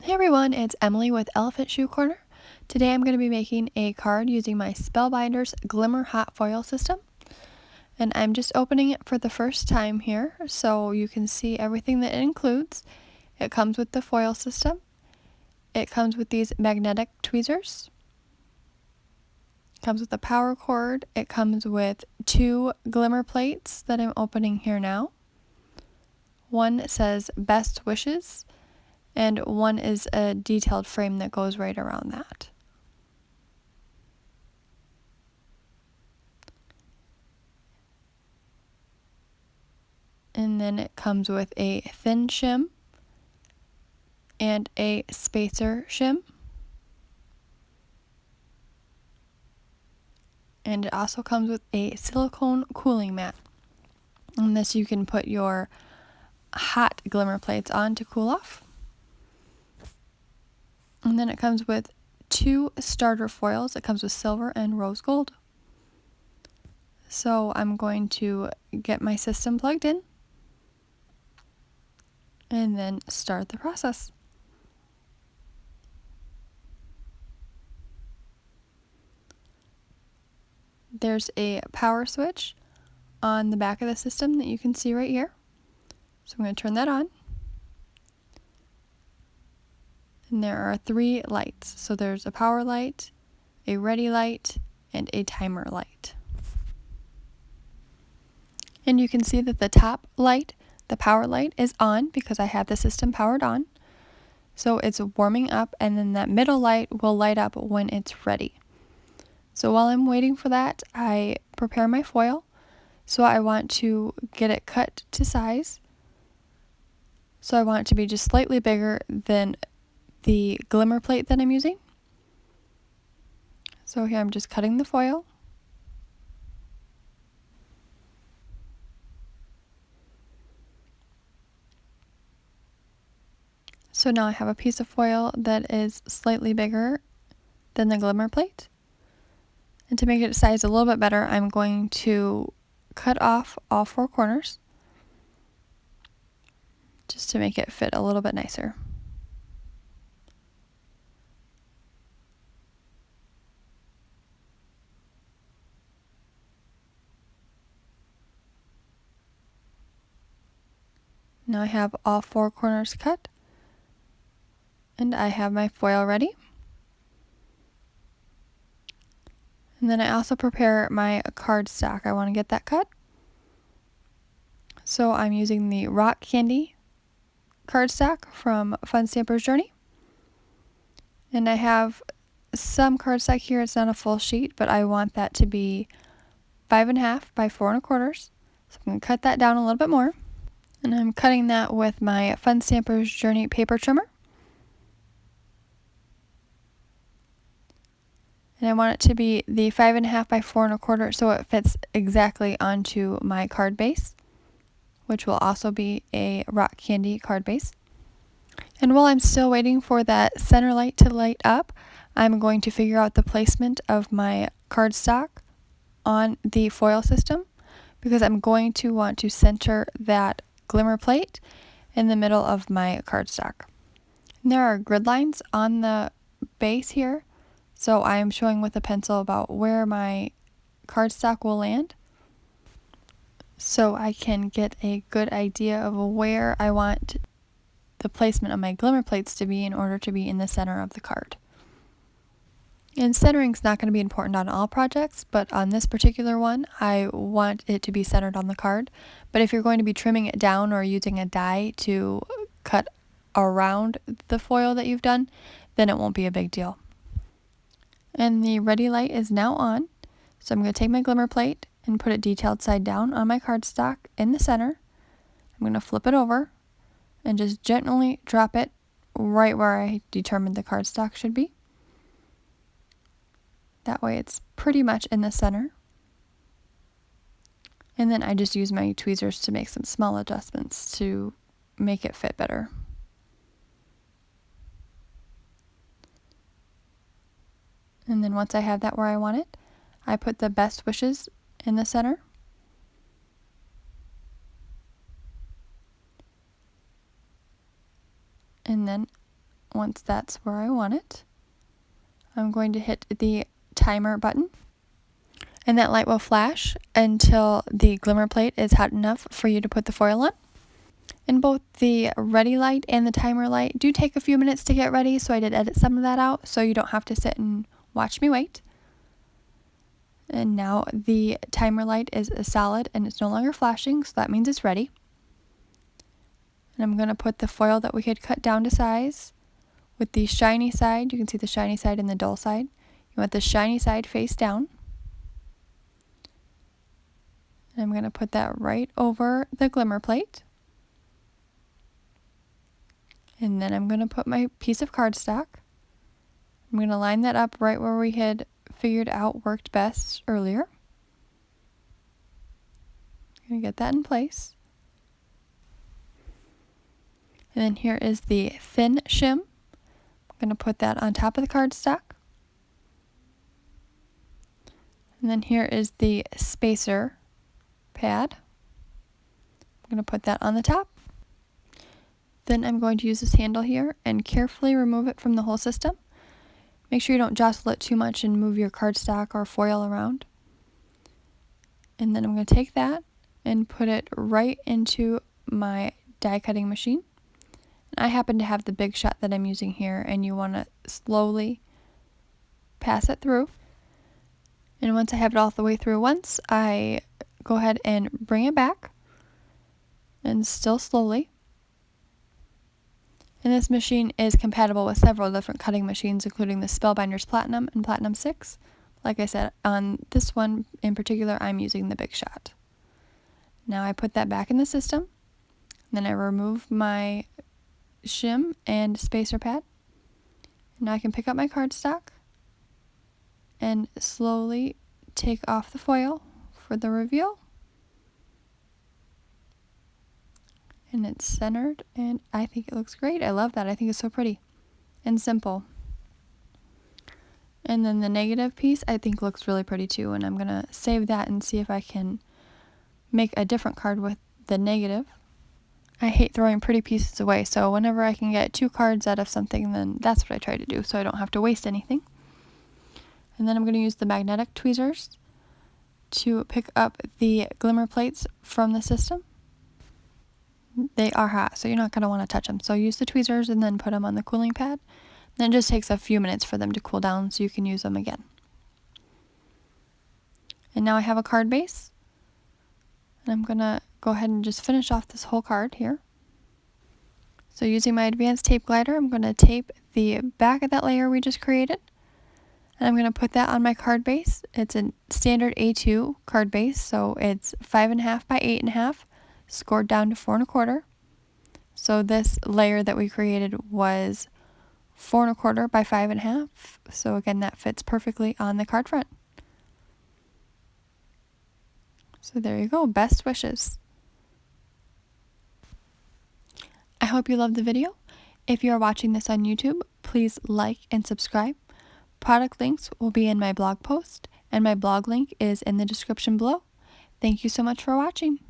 Hey everyone, it's Emily with Elephant Shoe Corner. Today I'm going to be making a card using my Spellbinders Glimmer hot foil system. And I'm just opening it for the first time here so you can see everything that it includes. It comes with the foil system. It comes with these magnetic tweezers. It comes with a power cord. It comes with 2 Glimmer plates that I'm opening here now. One says Best Wishes, and one is a detailed frame that goes right around that. And then it comes with a thin shim and a spacer shim. And it also comes with a silicone cooling mat. And this you can put your hot glimmer plates on to cool off. And then it comes with 2 starter foils. It comes with silver and rose gold. So I'm going to get my system plugged in and then start the process. There's a power switch on the back of the system that you can see right here. So I'm going to turn that on. And there are 3 lights. So there's a power light, a ready light, and a timer light. And you can see that the top light, the power light, is on because I have the system powered on. So it's warming up, and then that middle light will light up when it's ready. So while I'm waiting for that, I prepare my foil. So I want to get it cut to size. So I want it to be just slightly bigger than the glimmer plate that I'm using. So here I'm just cutting the foil. So now I have a piece of foil that is slightly bigger than the glimmer plate. And to make it size a little bit better, I'm going to cut off all 4 corners just to make it fit a little bit nicer. Now I have all 4 corners cut, and I have my foil ready. And then I also prepare my cardstock. I want to get that cut. So I'm using the Rock Candy cardstock from Fun Stamper's Journey. And I have some cardstock here. It's not a full sheet, but I want that to be 5.5 by 4.25. So I'm going to cut that down a little bit more. And I'm cutting that with my Fun Stamper's Journey paper trimmer. And I want it to be the 5.5 by 4.25 so it fits exactly onto my card base, which will also be a Rock Candy card base. And while I'm still waiting for that center light to light up, I'm going to figure out the placement of my cardstock on the foil system, because I'm going to want to center that glimmer plate in the middle of my cardstock. And there are grid lines on the base here, so I am showing with a pencil about where my cardstock will land, so I can get a good idea of where I want the placement of my glimmer plates to be in order to be in the center of the card. And centering is not going to be important on all projects, but on this particular one, I want it to be centered on the card. But if you're going to be trimming it down or using a die to cut around the foil that you've done, then it won't be a big deal. And the ready light is now on. So I'm going to take my glimmer plate and put it detailed side down on my cardstock in the center. I'm going to flip it over and just gently drop it right where I determined the cardstock should be. That way it's pretty much in the center. And then I just use my tweezers to make some small adjustments to make it fit better. And then once I have that where I want it, I put the Best Wishes in the center. And then once that's where I want it, I'm going to hit the timer button, and that light will flash until the glimmer plate is hot enough for you to put the foil on. And both the ready light and the timer light do take a few minutes to get ready, so I did edit some of that out so you don't have to sit and watch me wait. And now the timer light is solid and it's no longer flashing, so that means it's ready. And I'm going to put the foil that we had cut down to size with the shiny side. You can see the shiny side and the dull side. You want the shiny side face down. And I'm going to put that right over the glimmer plate. And then I'm going to put my piece of cardstock. I'm going to line that up right where we had figured out worked best earlier. I'm going to get that in place. And then here is the thin shim. I'm going to put that on top of the cardstock. And then here is the spacer pad. I'm going to put that on the top. Then I'm going to use this handle here and carefully remove it from the whole system. Make sure you don't jostle it too much and move your cardstock or foil around. And then I'm going to take that and put it right into my die cutting machine. I happen to have the big shot that I'm using here, and you want to slowly pass it through. And once I have it all the way through once, I go ahead and bring it back, and still slowly. And this machine is compatible with several different cutting machines, including the Spellbinders Platinum and Platinum 6. Like I said, on this one in particular, I'm using the big shot. Now I put that back in the system. Then I remove my shim and spacer pad. Now I can pick up my cardstock and slowly take off the foil for the reveal. And it's centered, and I think it looks great. I love that. I think it's so pretty and simple. And then the negative piece I think looks really pretty too, and I'm going to save that and see if I can make a different card with the negative. I hate throwing pretty pieces away, so whenever I can get 2 cards out of something, then that's what I try to do, so I don't have to waste anything. And then I'm going to use the magnetic tweezers to pick up the glimmer plates from the system. They are hot, so you're not going to want to touch them. So use the tweezers and then put them on the cooling pad. Then it just takes a few minutes for them to cool down so you can use them again. And now I have a card base. And I'm going to go ahead and just finish off this whole card here. So using my advanced tape glider, I'm going to tape the back of that layer we just created. And I'm going to put that on my card base. It's a standard A2 card base, so it's 5.5 by 8.5. Scored down to 4 1/4. So this layer that we created was 4 1/4 by 5.5. So again, that fits perfectly on the card front. So there you go. Best wishes. I hope you loved the video. If you are watching this on YouTube, please like and subscribe. Product links will be in my blog post, and my blog link is in the description below. Thank you so much for watching.